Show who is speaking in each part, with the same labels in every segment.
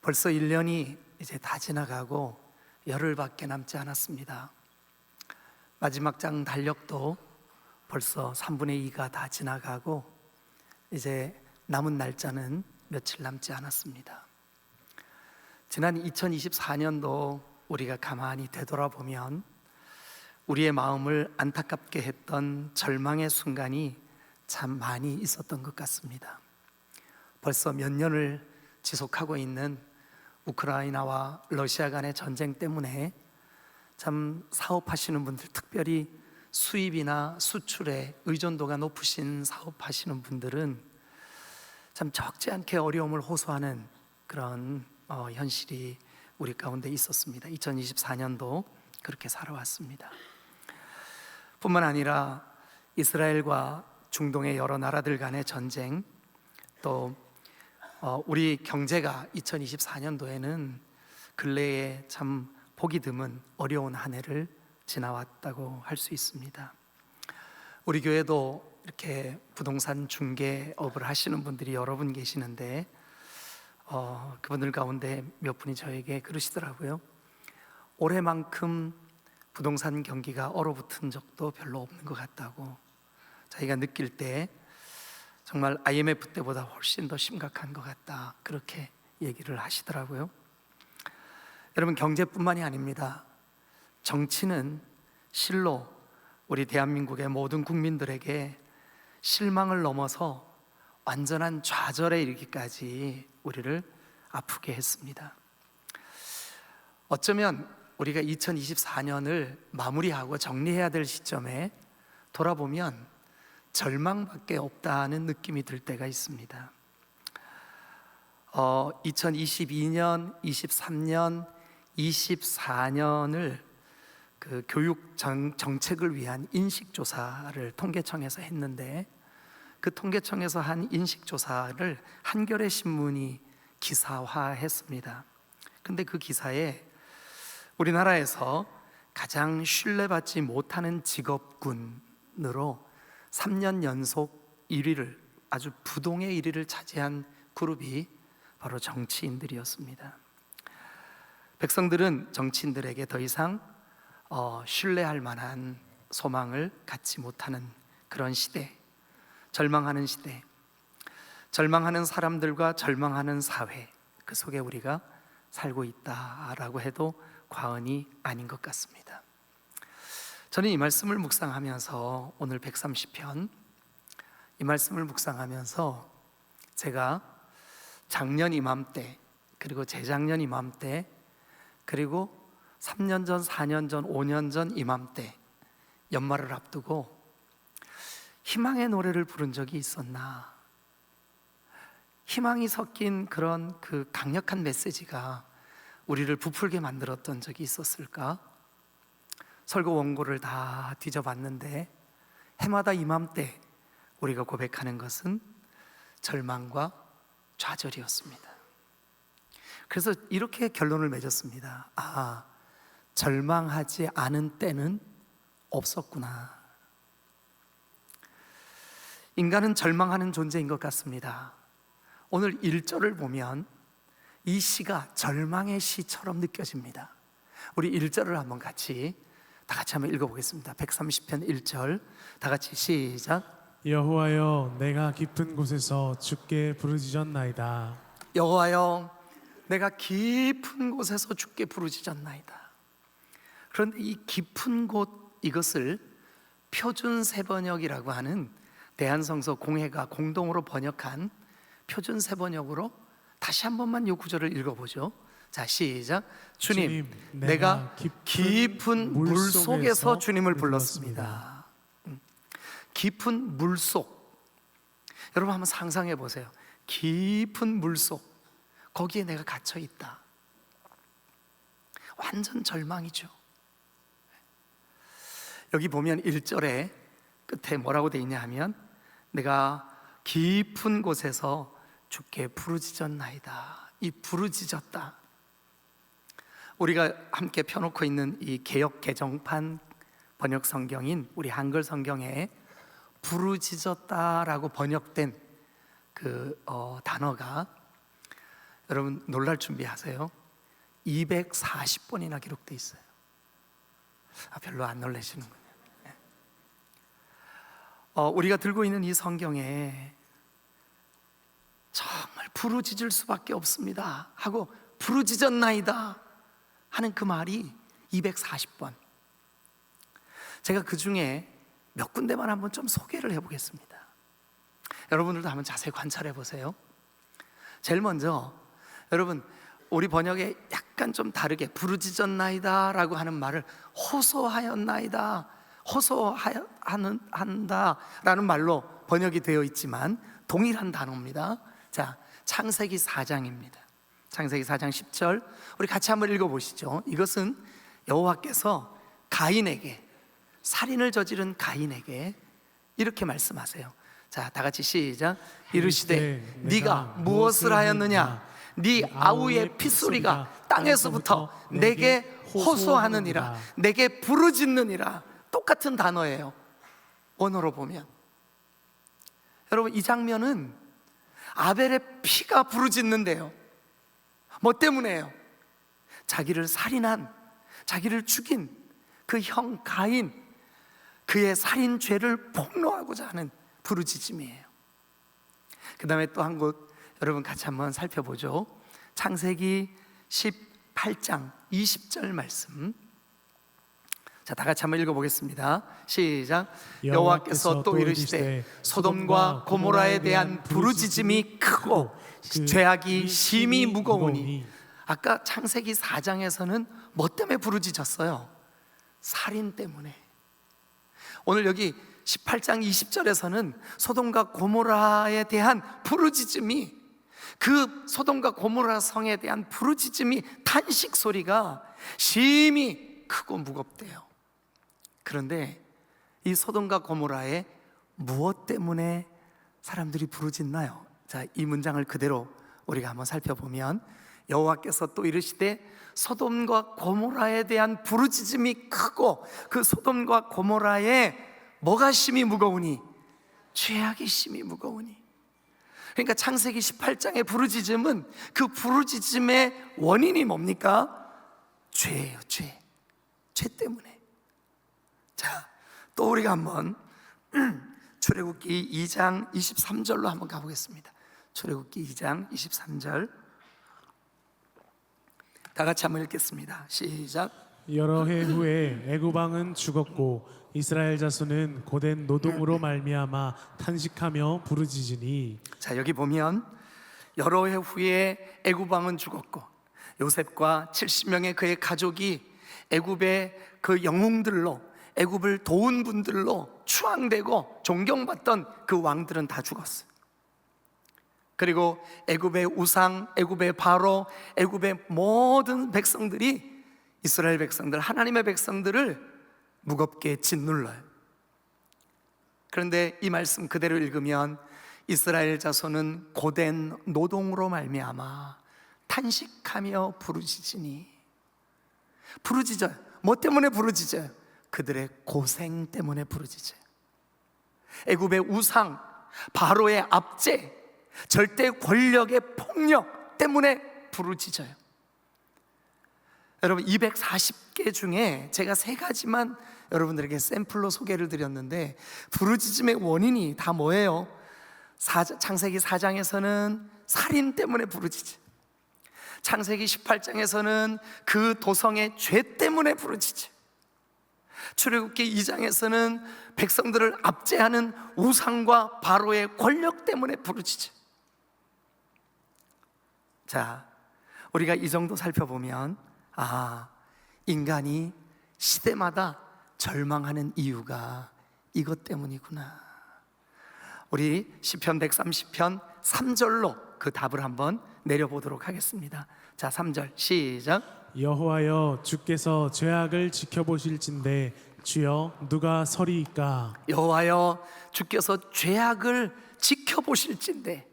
Speaker 1: 벌써 1년이 이제 다 지나가고 열흘밖에 남지 않았습니다. 마지막 장 달력도 벌써 3분의 2가 다 지나가고 이제 남은 날짜는 며칠 남지 않았습니다. 지난 2024년도 우리가 가만히 되돌아보면 우리의 마음을 안타깝게 했던 절망의 순간이 참 많이 있었던 것 같습니다. 벌써 몇 년을 지속하고 있는 우크라이나와 러시아 간의 전쟁 때문에 참 사업하시는 분들, 특별히 수입이나 수출에 의존도가 높으신 사업하시는 분들은 참 적지 않게 어려움을 호소하는 그런 현실이 우리 가운데 있었습니다. 2024년도 그렇게 살아왔습니다. 뿐만 아니라 이스라엘과 중동의 여러 나라들 간의 전쟁, 또 우리 경제가 2024년도에는 근래에 참 보기 드문 어려운 한 해를 지나왔다고 할 수 있습니다. 우리 교회도 이렇게 부동산 중개업을 하시는 분들이 여러 분 계시는데 그분들 가운데 몇 분이 저에게 그러시더라고요. 올해만큼 부동산 경기가 얼어붙은 적도 별로 없는 것 같다고, 자기가 느낄 때 정말 IMF 때보다 훨씬 더 심각한 것 같다, 그렇게 얘기를 하시더라고요. 여러분, 경제뿐만이 아닙니다. 정치는 실로 우리 대한민국의 모든 국민들에게 실망을 넘어서 완전한 좌절에 이르기까지 우리를 아프게 했습니다. 어쩌면 우리가 2024년을 마무리하고 정리해야 될 시점에 돌아보면 절망밖에 없다는 느낌이 들 때가 있습니다. 2022년, 23년, 24년을 그 교육 정책을 위한 인식조사를 통계청에서 했는데, 그 통계청에서 한 인식조사를 한겨레 신문이 기사화했습니다. 근데 그 기사에 우리나라에서 가장 신뢰받지 못하는 직업군으로 3년 연속 1위를, 아주 부동의 1위를 차지한 그룹이 바로 정치인들이었습니다. 백성들은 정치인들에게 더 이상 신뢰할 만한 소망을 갖지 못하는 그런 시대, 절망하는 시대, 절망하는 사람들과 절망하는 사회, 그 속에 우리가 살고 있다라고 해도 과언이 아닌 것 같습니다. 저는 이 말씀을 묵상하면서, 오늘 130편 이 말씀을 묵상하면서 제가 작년 이맘때, 그리고 재작년 이맘때, 그리고 3년 전, 4년 전, 5년 전 이맘때, 연말을 앞두고 희망의 노래를 부른 적이 있었나, 희망이 섞인 그런 그 강력한 메시지가 우리를 부풀게 만들었던 적이 있었을까? 설교 원고를 다 뒤져봤는데 해마다 이맘때 우리가 고백하는 것은 절망과 좌절이었습니다. 그래서 이렇게 결론을 맺었습니다. 절망하지 않은 때는 없었구나. 인간은 절망하는 존재인 것 같습니다. 오늘 1절을 보면 이 시가 절망의 시처럼 느껴집니다. 우리 1절을 한번 다 같이 한번 읽어보겠습니다. 130편 1절 다 같이 시작.
Speaker 2: 여호와여, 내가 깊은 곳에서 주께 부르짖었나이다.
Speaker 1: 여호와여, 내가 깊은 곳에서 주께 부르짖었나이다. 그런데 이 깊은 곳, 이것을 표준 세번역이라고 하는 대한성서 공회가 공동으로 번역한 표준 세번역으로 다시 한 번만 이 구절을 읽어보죠. 자, 시작. 주님, 내가 깊은 물속에서 주님을 불렀습니다. 깊은 물속, 여러분 한번 상상해 보세요. 깊은 물속, 거기에 내가 갇혀 있다. 완전 절망이죠. 여기 보면 1절에 끝에 뭐라고 돼 있냐 하면, 내가 깊은 곳에서 주께 부르짖었나이다. 이 부르짖었다, 우리가 함께 펴놓고 있는 이 개역 개정판 번역 성경인 우리 한글 성경에 부르짖었다라고 번역된 그 단어가 여러분 놀랄 준비하세요. 240번이나 기록되어 있어요. 별로 안 놀라시는군요. 우리가 들고 있는 이 성경에 정말 부르짖을 수밖에 없습니다 하고 부르짖었나이다 하는 그 말이 240번. 제가 그 중에 몇 군데만 한번 좀 소개를 해보겠습니다. 여러분들도 한번 자세히 관찰해 보세요. 제일 먼저 여러분, 우리 번역에 약간 좀 다르게 부르짖었나이다 라고 하는 말을 호소하였나이다, 호소한다 라는 말로 번역이 되어 있지만 동일한 단어입니다. 자, 창세기 4장입니다. 창세기 4장 10절 우리 같이 한번 읽어보시죠. 이것은 여호와께서 가인에게, 살인을 저지른 가인에게 이렇게 말씀하세요. 자, 다 같이 시작. 이르시되 네가 무엇을 하였느냐? 네 아우의 핏소리가 땅에서부터 내게 호소하느니라, 내게 부르짖느니라. 똑같은 단어예요, 원어로 보면. 여러분, 이 장면은 아벨의 피가 부르짖는데요. 뭐 때문에요? 자기를 살인한, 자기를 죽인 그 형 가인, 그의 살인 죄를 폭로하고자 하는 부르짖음이에요. 그 다음에 또 한 곳 여러분 같이 한번 살펴보죠. 창세기 18장 20절 말씀. 자, 다 같이 한번 읽어보겠습니다. 시작. 여호와께서 또 이르시되 소돔과 고모라에 대한 부르짖음이 크고 죄악이 심히 무거우니. 아까 창세기 4장에서는 뭐 때문에 부르짖었어요? 살인 때문에. 오늘 여기 18장 20절에서는 소돔과 고모라에 대한 부르짖음이, 그 소돔과 고모라 성에 대한 부르짖음이, 탄식 소리가 심히 크고 무겁대요. 그런데 이 소돔과 고모라에 무엇 때문에 사람들이 부르짖나요? 자, 이 문장을 그대로 우리가 한번 살펴보면 여호와께서 또 이르시되 소돔과 고모라에 대한 부르짖음이 크고 그 소돔과 고모라에 뭐가 심히 무거우니? 죄악이 심히 무거우니. 그러니까 창세기 18장의 부르짖음은, 그 부르짖음의 원인이 뭡니까? 죄예요. 죄 때문에. 자, 또 우리가 한번 출애굽기 2장 23절로 한번 가보겠습니다. 출애굽기 2장 23절 다 같이 한번 읽겠습니다. 시작.
Speaker 2: 여러 해 후에 애굽 왕은 죽었고 이스라엘 자손은 고된 노동으로 말미암아 탄식하며 부르짖으니. 자,
Speaker 1: 여기 보면 여러 해 후에 애굽 왕은 죽었고 요셉과 70명의 그의 가족이 애굽의 그 영웅들로, 애굽을 도운 분들로 추앙되고 존경받던 그 왕들은 다 죽었어요. 그리고 애굽의 우상, 애굽의 바로, 애굽의 모든 백성들이 이스라엘 백성들, 하나님의 백성들을 무겁게 짓눌러요. 그런데 이 말씀 그대로 읽으면 이스라엘 자손은 고된 노동으로 말미암아 탄식하며 부르짖으니. 부르짖어요. 뭐 때문에 부르짖어요? 그들의 고생 때문에 부르짖어요. 애굽의 우상, 바로의 압제, 절대 권력의 폭력 때문에 부르짖어요. 여러분, 240개 중에 제가 3가지만 여러분들에게 샘플로 소개를 드렸는데, 부르짖음의 원인이 다 뭐예요? 창세기 4장에서는 살인 때문에 부르짖어요. 창세기 18장에서는 그 도성의 죄 때문에 부르짖어요. 출애굽기 2장에서는 백성들을 압제하는 우상과 바로의 권력 때문에 부르짖어요. 자, 우리가 이 정도 살펴보면 인간이 시대마다 절망하는 이유가 이것 때문이구나. 우리 시편 130편 3절로 그 답을 한번 내려보도록 하겠습니다. 자, 3절 시작.
Speaker 2: 여호와여 주께서 죄악을 지켜보실진대 주여 누가 서리이까.
Speaker 1: 여호와여 주께서 죄악을 지켜보실진대,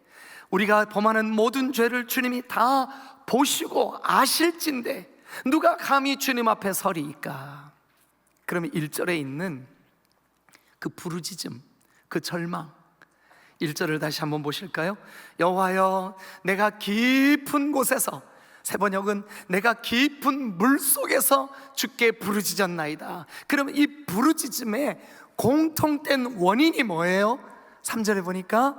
Speaker 1: 우리가 범하는 모든 죄를 주님이 다 보시고 아실진대 누가 감히 주님 앞에 서리이까. 그러면 1절에 있는 그 부르짖음, 그 절망, 1절을 다시 한번 보실까요? 여호와여 내가 깊은 곳에서, 세 번역은 내가 깊은 물 속에서 주께 부르짖었나이다. 그러면 이 부르짖음의 공통된 원인이 뭐예요? 3절에 보니까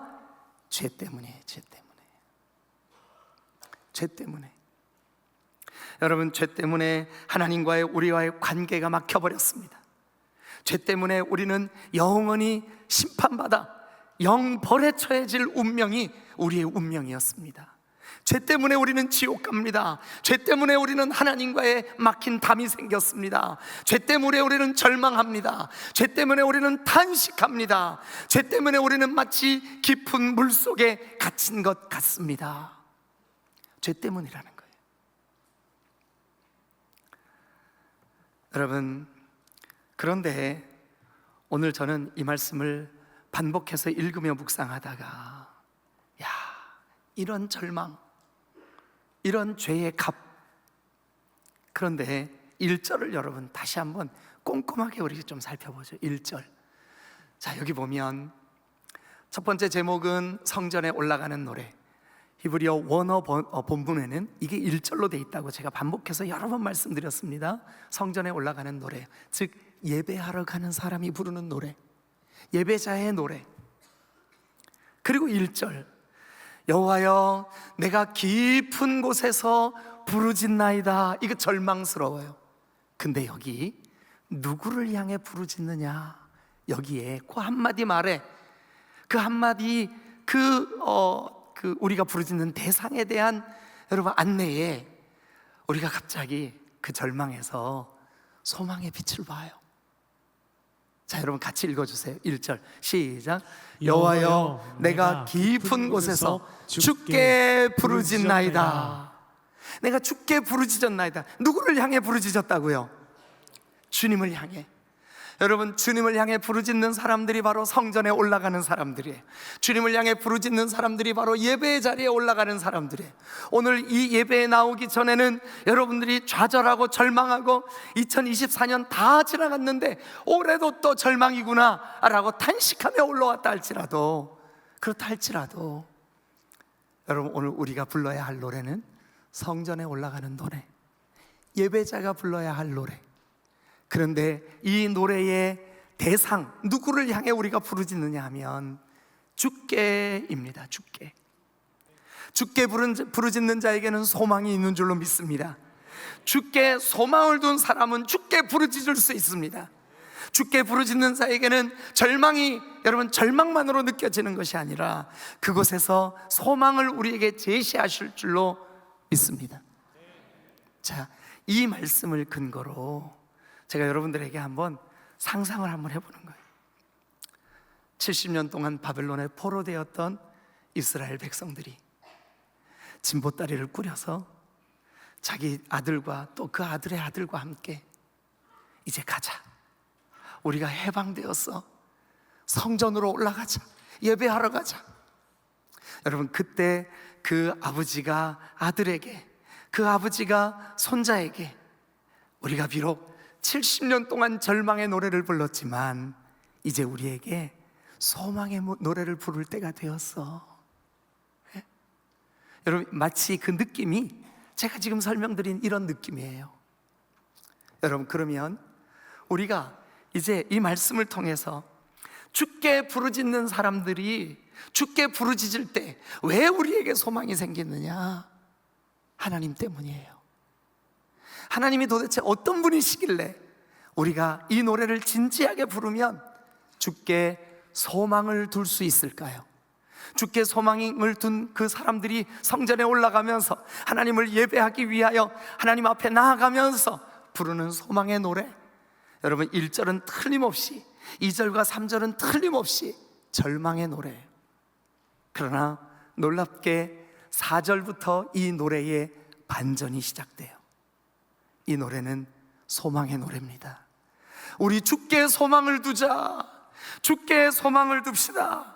Speaker 1: 죄 때문에. 여러분, 죄 때문에 하나님과의 우리와의 관계가 막혀버렸습니다. 죄 때문에 우리는 영원히 심판받아 영벌에 처해질 운명이 우리의 운명이었습니다. 죄 때문에 우리는 지옥 갑니다. 죄 때문에 우리는 하나님과의 막힌 담이 생겼습니다. 죄 때문에 우리는 절망합니다. 죄 때문에 우리는 탄식합니다. 죄 때문에 우리는 마치 깊은 물 속에 갇힌 것 같습니다. 죄 때문이라는 거예요. 여러분, 그런데 오늘 저는 이 말씀을 반복해서 읽으며 묵상하다가, 야, 이런 절망, 이런 죄의 값. 그런데 1절을 여러분 다시 한번 꼼꼼하게 우리 좀 살펴보죠. 1절. 자, 여기 보면 첫 번째 제목은 성전에 올라가는 노래. 히브리어 원어 본문에는 이게 1절로 돼 있다고 제가 반복해서 여러 번 말씀드렸습니다. 성전에 올라가는 노래, 즉 예배하러 가는 사람이 부르는 노래, 예배자의 노래. 그리고 1절, 여호와여 내가 깊은 곳에서 부르짖나이다. 이거 절망스러워요. 근데 여기 누구를 향해 부르짖느냐, 여기에 그 한마디 말에, 그 한마디 우리가 부르짖는 대상에 대한 여러분 안내에 우리가 갑자기 그 절망에서 소망의 빛을 봐요. 자, 여러분 같이 읽어주세요. 1절 시작. 여호와여 내가 깊은 곳에서 주께 부르짖나이다. 내가 주께 부르짖었나이다. 누구를 향해 부르짖었다고요? 주님을 향해. 여러분, 주님을 향해 부르짖는 사람들이 바로 성전에 올라가는 사람들이에요. 주님을 향해 부르짖는 사람들이 바로 예배의 자리에 올라가는 사람들이에요. 오늘 이 예배에 나오기 전에는 여러분들이 좌절하고 절망하고 2024년 다 지나갔는데 올해도 또 절망이구나 라고 탄식하며 올라왔다 할지라도, 그렇다 할지라도 여러분, 오늘 우리가 불러야 할 노래는 성전에 올라가는 노래, 예배자가 불러야 할 노래. 그런데 이 노래의 대상, 누구를 향해 우리가 부르짖느냐 하면 주께입니다. 주께 부르짖는 자에게는 소망이 있는 줄로 믿습니다. 주께 소망을 둔 사람은 주께 부르짖을 수 있습니다. 주께 부르짖는 자에게는 절망이, 여러분, 절망만으로 느껴지는 것이 아니라 그곳에서 소망을 우리에게 제시하실 줄로 믿습니다. 자, 이 말씀을 근거로 제가 여러분들에게 한번 상상을 한번 해보는 거예요. 70년 동안 바벨론에 포로되었던 이스라엘 백성들이 진보다리를 꾸려서 자기 아들과 또 그 아들의 아들과 함께 이제 가자, 우리가 해방되었어, 성전으로 올라가자, 예배하러 가자. 여러분, 그때 그 아버지가 아들에게, 그 아버지가 손자에게, 우리가 비록 70년 동안 절망의 노래를 불렀지만 이제 우리에게 소망의 노래를 부를 때가 되었어. 네? 여러분, 마치 그 느낌이 제가 지금 설명드린 이런 느낌이에요. 여러분, 그러면 우리가 이제 이 말씀을 통해서 주께 부르짖는 사람들이 주께 부르짖을 때 왜 우리에게 소망이 생기느냐? 하나님 때문이에요. 하나님이 도대체 어떤 분이시길래 우리가 이 노래를 진지하게 부르면 주께 소망을 둘 수 있을까요? 주께 소망을 둔 그 사람들이 성전에 올라가면서 하나님을 예배하기 위하여 하나님 앞에 나아가면서 부르는 소망의 노래, 여러분, 1절은 틀림없이, 2절과 3절은 틀림없이 절망의 노래예요. 그러나 놀랍게 4절부터 이 노래의 반전이 시작돼요. 이 노래는 소망의 노래입니다. 우리 주께 소망을 두자, 주께 소망을 둡시다.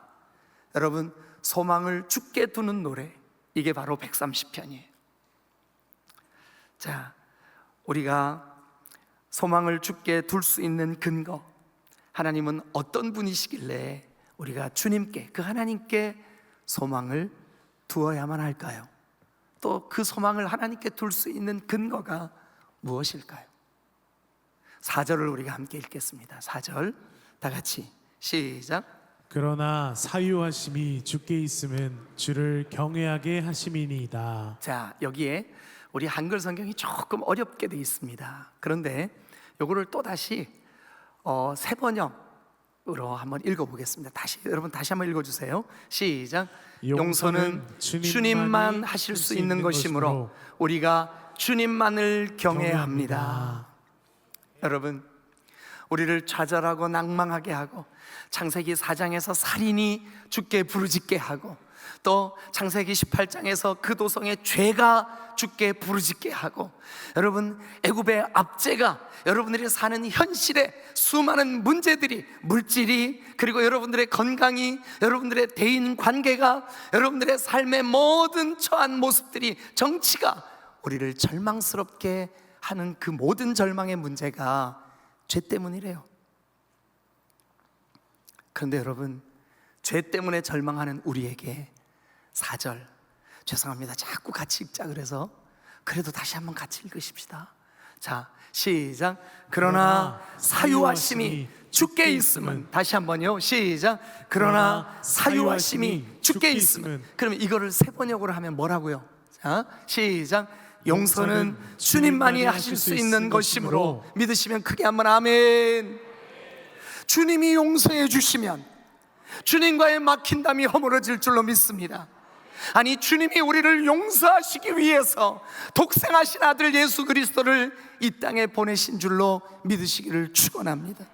Speaker 1: 여러분, 소망을 주께 두는 노래, 이게 바로 130편이에요. 자, 우리가 소망을 주께 둘 수 있는 근거, 하나님은 어떤 분이시길래 우리가 주님께, 그 하나님께 소망을 두어야만 할까요? 또 그 소망을 하나님께 둘 수 있는 근거가 무엇일까요? 4절을 우리가 함께 읽겠습니다. 4절 다 같이 시작.
Speaker 2: 그러나 사유하심이 주께 있음은 주를 경외하게 하심이니이다.
Speaker 1: 자, 여기에 우리 한글 성경이 조금 어렵게 되어 있습니다. 그런데 요거를 또 다시 새 번역으로 한번 읽어보겠습니다. 여러분 다시 한번 읽어주세요. 시작. 용서는 주님만 하실 수 있는 것이므로 우리가 주님만을 경외합니다. 여러분, 우리를 좌절하고 낭망하게 하고 창세기 4장에서 살인이 주께 부르짖게 하고 또 창세기 18장에서 그 도성의 죄가 주께 부르짖게 하고, 여러분 애굽의 압제가 여러분들이 사는 현실에 수많은 문제들이, 물질이, 그리고 여러분들의 건강이, 여러분들의 대인 관계가, 여러분들의 삶의 모든 처한 모습들이, 정치가 우리를 절망스럽게 하는 그 모든 절망의 문제가 죄 때문이래요. 그런데 여러분, 죄 때문에 절망하는 우리에게 4절, 죄송합니다, 자꾸 같이 읽자 그래서 그래도 다시 한번 같이 읽으십시다. 자, 시작. 그러나 사유하심이 주께 있음은, 다시 한번요, 시작. 그러나 사유하심이 주께 있음은. 그러면 이거를 새 번역으로 하면 뭐라고요? 자, 시작. 용서는 주님만이 하실 수 있는 것이므로 믿으시면 크게 한번 아멘. 주님이 용서해 주시면 주님과의 막힌담이 허물어질 줄로 믿습니다. 아니, 주님이 우리를 용서하시기 위해서 독생하신 아들 예수 그리스도를 이 땅에 보내신 줄로 믿으시기를 축원합니다.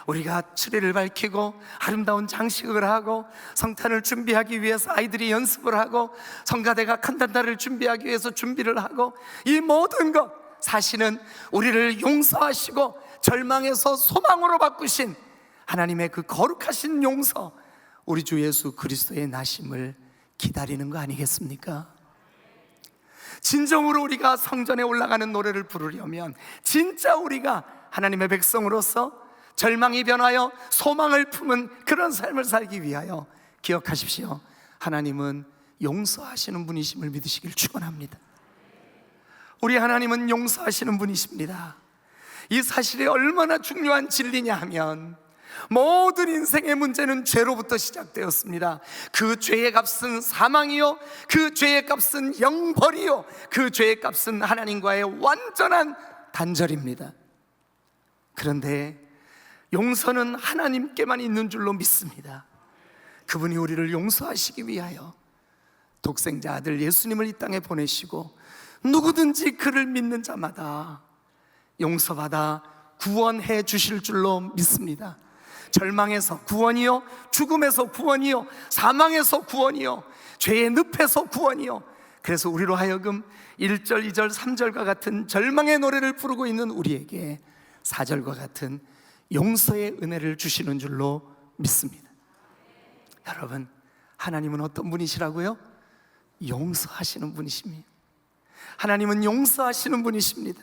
Speaker 1: 우리가 추리를 밝히고 아름다운 장식을 하고 성탄을 준비하기 위해서 아이들이 연습을 하고 성가대가 칸탄타를 준비하기 위해서 준비를 하고, 이 모든 것 사실은 우리를 용서하시고 절망에서 소망으로 바꾸신 하나님의 그 거룩하신 용서, 우리 주 예수 그리스도의 나심을 기다리는 거 아니겠습니까? 진정으로 우리가 성전에 올라가는 노래를 부르려면, 진짜 우리가 하나님의 백성으로서 절망이 변하여 소망을 품은 그런 삶을 살기 위하여, 기억하십시오, 하나님은 용서하시는 분이심을 믿으시길 축원합니다. 우리 하나님은 용서하시는 분이십니다. 이 사실이 얼마나 중요한 진리냐 하면, 모든 인생의 문제는 죄로부터 시작되었습니다. 그 죄의 값은 사망이요, 그 죄의 값은 영벌이요, 그 죄의 값은 하나님과의 완전한 단절입니다. 그런데 용서는 하나님께만 있는 줄로 믿습니다. 그분이 우리를 용서하시기 위하여 독생자 아들 예수님을 이 땅에 보내시고, 누구든지 그를 믿는 자마다 용서받아 구원해 주실 줄로 믿습니다. 절망에서 구원이요, 죽음에서 구원이요, 사망에서 구원이요, 죄의 늪에서 구원이요. 그래서 우리로 하여금 1절, 2절, 3절과 같은 절망의 노래를 부르고 있는 우리에게 4절과 같은 용서의 은혜를 주시는 줄로 믿습니다. 여러분, 하나님은 어떤 분이시라고요? 용서하시는 분이십니다. 하나님은 용서하시는 분이십니다.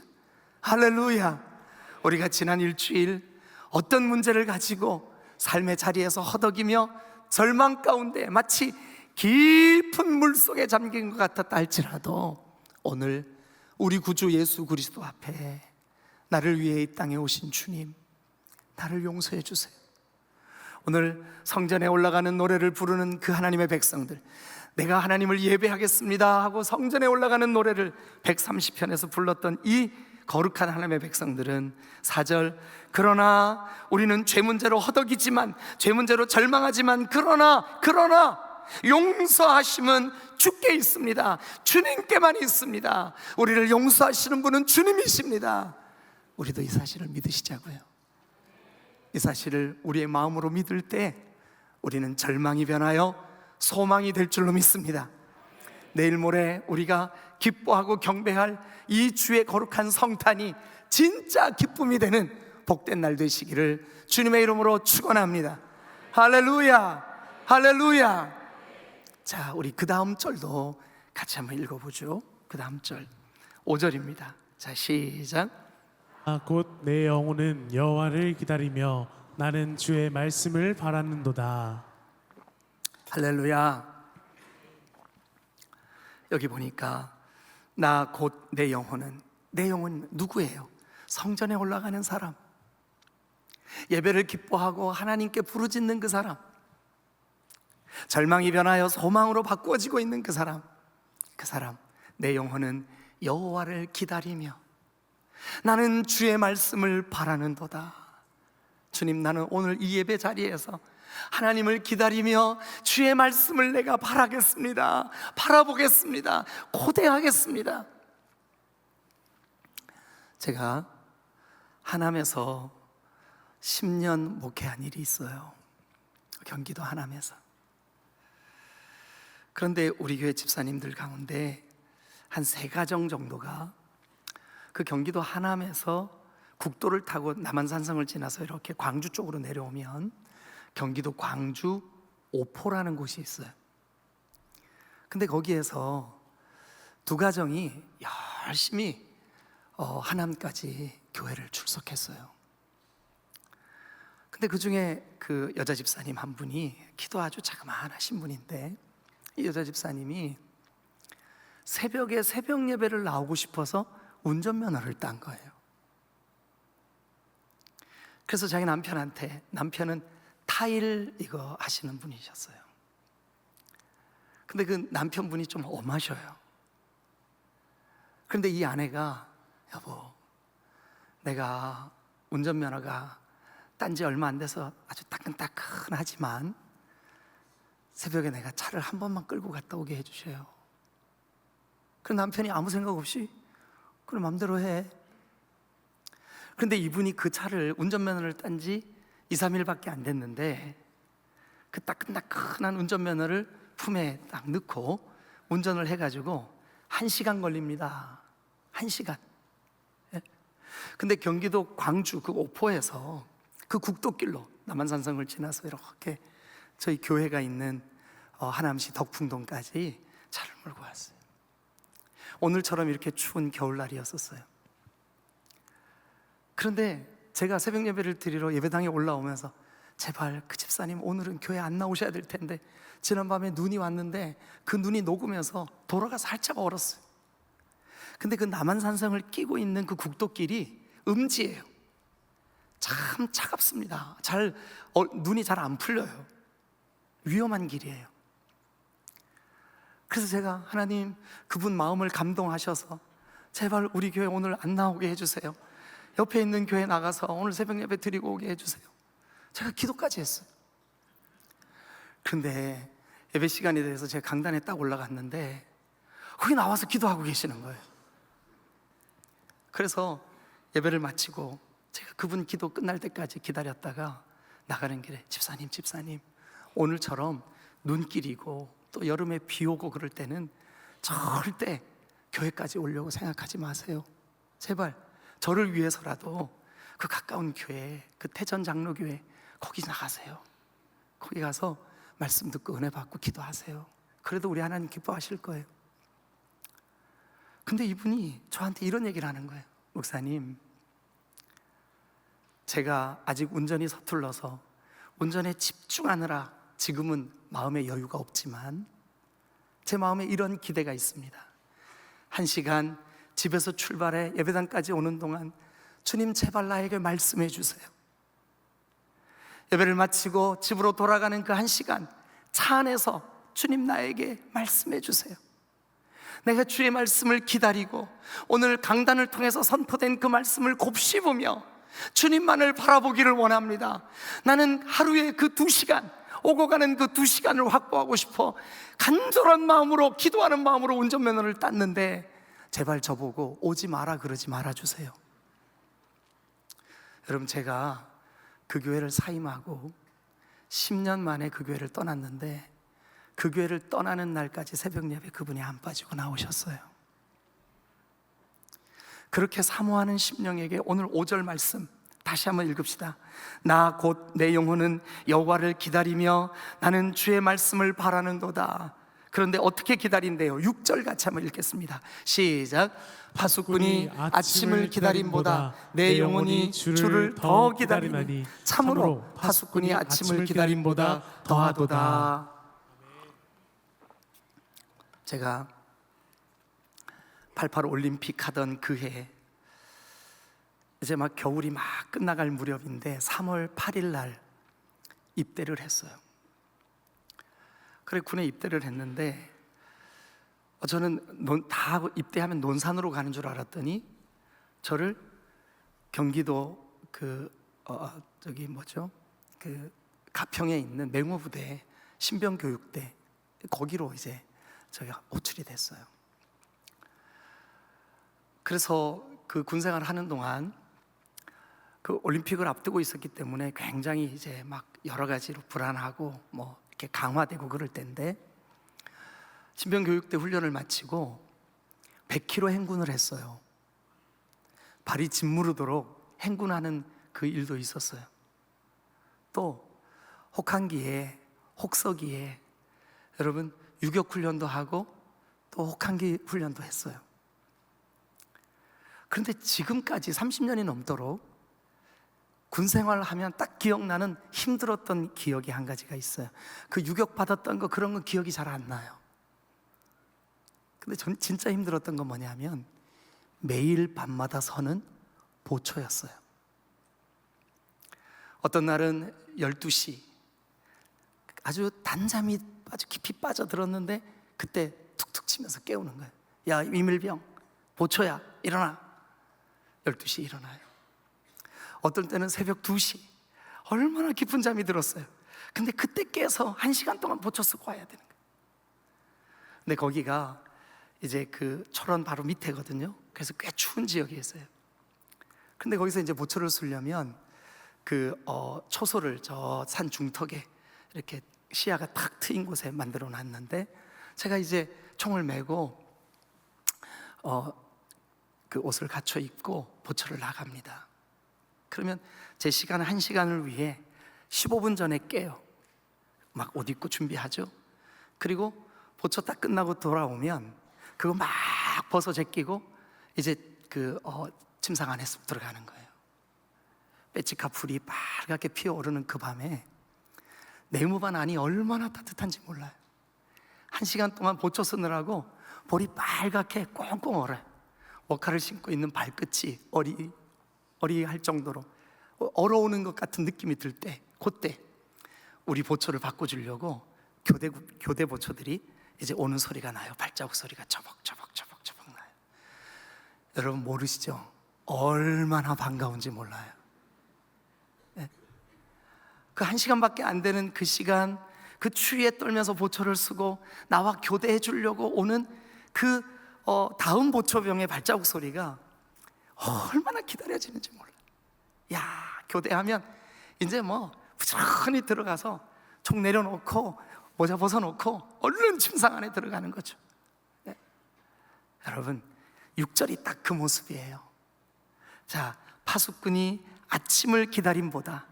Speaker 1: 할렐루야. 우리가 지난 일주일 어떤 문제를 가지고 삶의 자리에서 허덕이며 절망 가운데 마치 깊은 물속에 잠긴 것 같았다 할지라도, 오늘 우리 구주 예수 그리스도 앞에 나를 위해 이 땅에 오신 주님, 나를 용서해 주세요. 오늘 성전에 올라가는 노래를 부르는 그 하나님의 백성들, 내가 하나님을 예배하겠습니다 하고 성전에 올라가는 노래를 130편에서 불렀던 이 거룩한 하나님의 백성들은 4절, 그러나 우리는 죄 문제로 허덕이지만, 죄 문제로 절망하지만, 그러나 용서하심은 주께 있습니다. 주님께만 있습니다. 우리를 용서하시는 분은 주님이십니다. 우리도 이 사실을 믿으시자고요. 이 사실을 우리의 마음으로 믿을 때 우리는 절망이 변하여 소망이 될 줄로 믿습니다. 내일 모레 우리가 기뻐하고 경배할 이 주의 거룩한 성탄이 진짜 기쁨이 되는 복된 날 되시기를 주님의 이름으로 축원합니다. 할렐루야, 할렐루야. 자, 우리 그 다음 절도 같이 한번 읽어보죠. 그 다음 절 5절입니다. 자, 시작.
Speaker 2: 곧 내 영혼은 여호와를 기다리며 나는 주의 말씀을 바라는도다.
Speaker 1: 할렐루야. 여기 보니까 나 곧 내 영혼은, 내 영혼은 누구예요? 성전에 올라가는 사람, 예배를 기뻐하고 하나님께 부르짖는 그 사람, 절망이 변하여 소망으로 바꾸어지고 있는 그 사람, 내 영혼은 여호와를 기다리며 나는 주의 말씀을 바라는도다. 주님, 나는 오늘 이 예배 자리에서 하나님을 기다리며 주의 말씀을 내가 바라겠습니다. 바라보겠습니다. 고대하겠습니다. 제가 하남에서 10년 목회한 일이 있어요. 경기도 하남에서. 그런데 우리 교회 집사님들 가운데 한 3가정 정도가 그 경기도 하남에서 국도를 타고 남한산성을 지나서 이렇게 광주 쪽으로 내려오면 경기도 광주 오포라는 곳이 있어요. 근데 거기에서 2가정이 열심히 하남까지 교회를 출석했어요. 근데 그 중에 그 여자 집사님 한 분이 키도 아주 자그마하신 분인데, 이 여자 집사님이 새벽에 새벽 예배를 나오고 싶어서 운전면허를 딴 거예요. 그래서 자기 남편한테, 남편은 타일 이거 하시는 분이셨어요. 근데 그 남편분이 좀 엄하셔요. 그런데 이 아내가, 여보, 내가 운전면허가 딴 지 얼마 안 돼서 아주 따끈따끈하지만 새벽에 내가 차를 한 번만 끌고 갔다 오게 해주셔요. 그 남편이 아무 생각 없이 그래 맘대로 해. 그런데 이분이 그 차를, 운전면허를 딴 지 2, 3일밖에 안 됐는데 그 따끈따끈한 운전면허를 품에 딱 넣고 운전을 해가지고 1시간 걸립니다. 1시간. 예? 근데 경기도 광주 그 오포에서 그 국도길로 남한산성을 지나서 이렇게 저희 교회가 있는 하남시 덕풍동까지 차를 몰고 왔어요. 오늘처럼 이렇게 추운 겨울날이었었어요. 그런데 제가 새벽 예배를 드리러 예배당에 올라오면서 제발 그 집사님 오늘은 교회 안 나오셔야 될 텐데, 지난밤에 눈이 왔는데 그 눈이 녹으면서 도로가 살짝 얼었어요. 근데 그 남한산성을 끼고 있는 그 국도길이 음지예요. 참 차갑습니다. 눈이 잘 안 풀려요. 위험한 길이에요. 그래서 제가 하나님, 그분 마음을 감동하셔서 제발 우리 교회 오늘 안 나오게 해주세요. 옆에 있는 교회 나가서 오늘 새벽 예배 드리고 오게 해주세요. 제가 기도까지 했어요. 그런데 예배 시간이 돼서 제가 강단에 딱 올라갔는데 거기 나와서 기도하고 계시는 거예요. 그래서 예배를 마치고 제가 그분 기도 끝날 때까지 기다렸다가 나가는 길에 집사님 오늘처럼 눈길이고 또 여름에 비 오고 그럴 때는 절대 교회까지 오려고 생각하지 마세요. 제발 저를 위해서라도 그 가까운 교회, 그 태전 장로교회 거기 나가세요. 거기 가서 말씀 듣고 은혜 받고 기도하세요. 그래도 우리 하나님 기뻐하실 거예요. 근데 이분이 저한테 이런 얘기를 하는 거예요. 목사님, 제가 아직 운전이 서툴러서 운전에 집중하느라 지금은 마음에 여유가 없지만 제 마음에 이런 기대가 있습니다. 1시간 집에서 출발해 예배당까지 오는 동안 주님 제발 나에게 말씀해 주세요. 예배를 마치고 집으로 돌아가는 그 1시간 차 안에서 주님 나에게 말씀해 주세요. 내가 주의 말씀을 기다리고 오늘 강단을 통해서 선포된 그 말씀을 곱씹으며 주님만을 바라보기를 원합니다. 나는 하루에 그 2시간, 오고 가는 그 2시간을 확보하고 싶어 간절한 마음으로, 기도하는 마음으로 운전면허를 땄는데 제발 저보고 오지 마라 그러지 말아주세요. 여러분, 제가 그 교회를 사임하고 10년 만에 그 교회를 떠났는데 그 교회를 떠나는 날까지 새벽 예배 그분이 안 빠지고 나오셨어요. 그렇게 사모하는 심령에게 오늘 5절 말씀 다시 한번 읽읍시다. 나 곧 내 영혼은 여호와를 기다리며 나는 주의 말씀을 바라는도다. 그런데 어떻게 기다린대요? 6절 같이 한번 읽겠습니다. 시작. 파수꾼이 아침을 기다림보다 내 영혼이 주를 더 기다리니 참으로 파수꾼이 아침을 기다림보다 더하도다. 제가 88 올림픽 하던 그 해, 이제 막 겨울이 막 끝나갈 무렵인데 3월 8일 날 입대를 했어요. 그래 군에 입대를 했는데 저는 다 입대하면 논산으로 가는 줄 알았더니 저를 경기도 가평에 있는 맹호부대 신병교육대 거기로 이제 저희가 호출이 됐어요. 그래서 그 군생활을 하는 동안 그 올림픽을 앞두고 있었기 때문에 굉장히 이제 막 여러 가지로 불안하고 뭐 이렇게 강화되고 그럴 때인데, 신병교육대 훈련을 마치고 100km 행군을 했어요. 발이 짓무르도록 행군하는 그 일도 있었어요. 또 혹한기에 혹서기에 여러분 유격 훈련도 하고 또 혹한기 훈련도 했어요. 그런데 지금까지 30년이 넘도록 군 생활을 하면 딱 기억나는 힘들었던 기억이 한 가지가 있어요. 그 유격 받았던 거 그런 건 기억이 잘 안 나요. 근데 전 진짜 힘들었던 건 뭐냐면 매일 밤마다 서는 보초였어요. 어떤 날은 12시 아주 단잠이 아주 깊이 빠져들었는데 그때 툭툭 치면서 깨우는 거예요. 야 이밀병 보초야 일어나. 12시에 일어나요. 어떨 때는 새벽 2시 얼마나 깊은 잠이 들었어요. 근데 그때 깨서 1시간 동안 보초 쓰고 와야 되는 거예요. 근데 거기가 이제 그 철원 바로 밑에거든요. 그래서 꽤 추운 지역에 있어요. 근데 거기서 이제 보초를 쓰려면 초소를 저 산 중턱에 이렇게 시야가 탁 트인 곳에 만들어 놨는데, 제가 이제 총을 메고 그 옷을 갖춰 입고 보초를 나갑니다. 그러면 제 시간 1시간을 위해 15분 전에 깨요. 막 옷 입고 준비하죠. 그리고 보초 딱 끝나고 돌아오면 그거 막 벗어 제끼고 이제 침상 안에 들어가는 거예요. 빼치카 풀이 빨갛게 피어오르는 그 밤에 내무반 안이 얼마나 따뜻한지 몰라요. 1시간 동안 보초 쓰느라고 볼이 빨갛게 꽁꽁 얼어요. 워카를 신고 있는 발끝이 어리할 정도로 얼어오는 것 같은 느낌이 들 때, 그때 우리 보초를 바꿔주려고 교대 보초들이 이제 오는 소리가 나요. 발자국 소리가 처벅처벅 나요. 여러분 모르시죠? 얼마나 반가운지 몰라요. 네. 그 1시간밖에 안 되는 그 시간, 그 추위에 떨면서 보초를 쓰고 나와 교대해 주려고 오는 그 다음 보초병의 발자국 소리가 얼마나 기다려지는지 몰라요. 야, 교대하면 이제 뭐 부지런히 들어가서 총 내려놓고 모자 벗어놓고 얼른 침상 안에 들어가는 거죠. 네. 여러분 6절이 딱 그 모습이에요. 자, 파수꾼이 아침을 기다림보다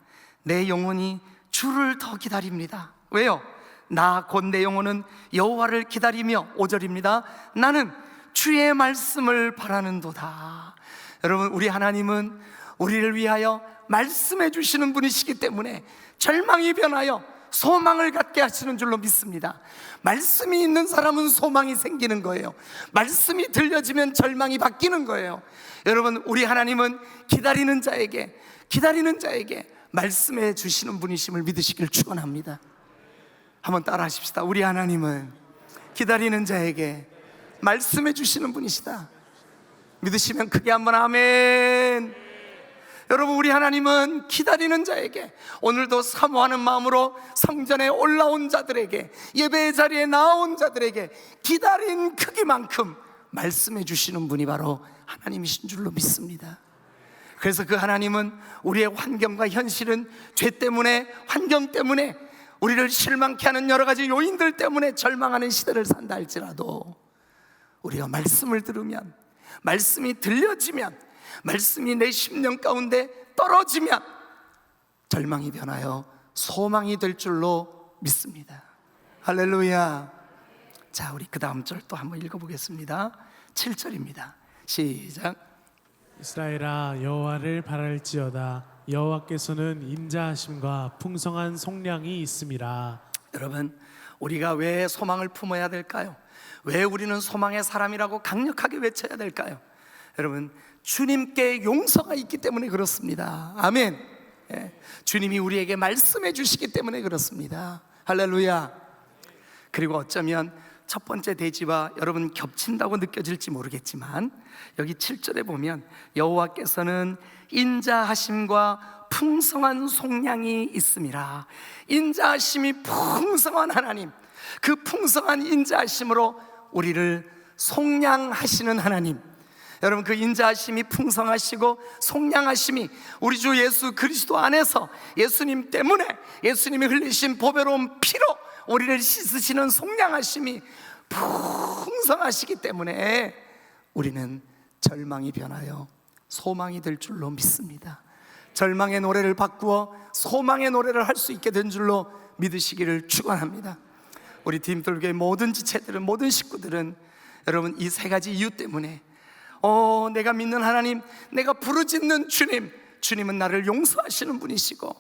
Speaker 1: 내 영혼이 주를 더 기다립니다. 왜요? 나 곧 내 영혼은 여호와를 기다리며, 5절입니다. 나는 주의 말씀을 바라는도다. 여러분 우리 하나님은 우리를 위하여 말씀해 주시는 분이시기 때문에 절망이 변하여 소망을 갖게 하시는 줄로 믿습니다. 말씀이 있는 사람은 소망이 생기는 거예요. 말씀이 들려지면 절망이 바뀌는 거예요. 여러분 우리 하나님은 기다리는 자에게 말씀해 주시는 분이심을 믿으시길 축원합니다. 한번 따라 하십시다. 우리 하나님은 기다리는 자에게 말씀해 주시는 분이시다. 믿으시면 크게 한번 아멘. 여러분 우리 하나님은 기다리는 자에게, 오늘도 사모하는 마음으로 성전에 올라온 자들에게, 예배의 자리에 나온 자들에게 기다린 크기만큼 말씀해 주시는 분이 바로 하나님이신 줄로 믿습니다. 그래서 그 하나님은 우리의 환경과 현실은 죄 때문에, 환경 때문에, 우리를 실망케 하는 여러 가지 요인들 때문에 절망하는 시대를 산다 할지라도 우리가 말씀을 들으면, 말씀이 들려지면, 말씀이 내 심령 가운데 떨어지면 절망이 변하여 소망이 될 줄로 믿습니다. 할렐루야. 자, 우리 그 다음 절 또 한번 읽어보겠습니다. 7절입니다. 시작.
Speaker 2: 이스라엘아 여호와를 바랄지어다. 여호와께서는 인자하심과 풍성한 속량이 있음이라.
Speaker 1: 여러분, 우리가 왜 소망을 품어야 될까요? 왜 우리는 소망의 사람이라고 강력하게 외쳐야 될까요? 여러분, 주님께 용서가 있기 때문에 그렇습니다. 아멘. 예, 주님이 우리에게 말씀해 주시기 때문에 그렇습니다. 할렐루야. 그리고 어쩌면 첫 번째 대지와 여러분 겹친다고 느껴질지 모르겠지만, 여기 7절에 보면 여호와께서는 인자하심과 풍성한 속량이 있음이라. 인자하심이 풍성한 하나님, 그 풍성한 인자하심으로 우리를 속량하시는 하나님. 여러분, 그 인자하심이 풍성하시고 속량하심이 우리 주 예수 그리스도 안에서 예수님 때문에, 예수님이 흘리신 보배로운 피로 우리를 씻으시는 속량하심이 풍성하시기 때문에 우리는 절망이 변하여 소망이 될 줄로 믿습니다. 절망의 노래를 바꾸어 소망의 노래를 할 수 있게 된 줄로 믿으시기를 축원합니다. 우리 디딤돌교회 모든 지체들은, 모든 식구들은 여러분 이 세 가지 이유 때문에 내가 믿는 하나님, 내가 부르짖는 주님, 주님은 나를 용서하시는 분이시고,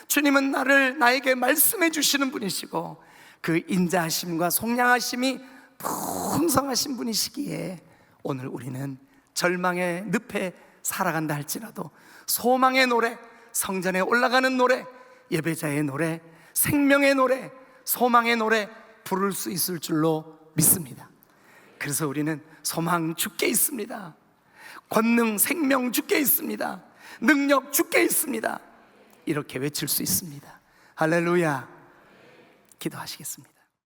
Speaker 1: 주님은 나에게 말씀해 주시는 분이시고, 그 인자하심과 속량하심이 풍성하신 분이시기에 오늘 우리는 절망의 늪에 살아간다 할지라도 소망의 노래, 성전에 올라가는 노래, 예배자의 노래, 생명의 노래, 소망의 노래 부를 수 있을 줄로 믿습니다. 그래서 우리는 소망 주께 있습니다. 권능, 생명 주께 있습니다. 능력 주께 있습니다. 이렇게 외칠 수 있습니다. 할렐루야. 기도하시겠습니다.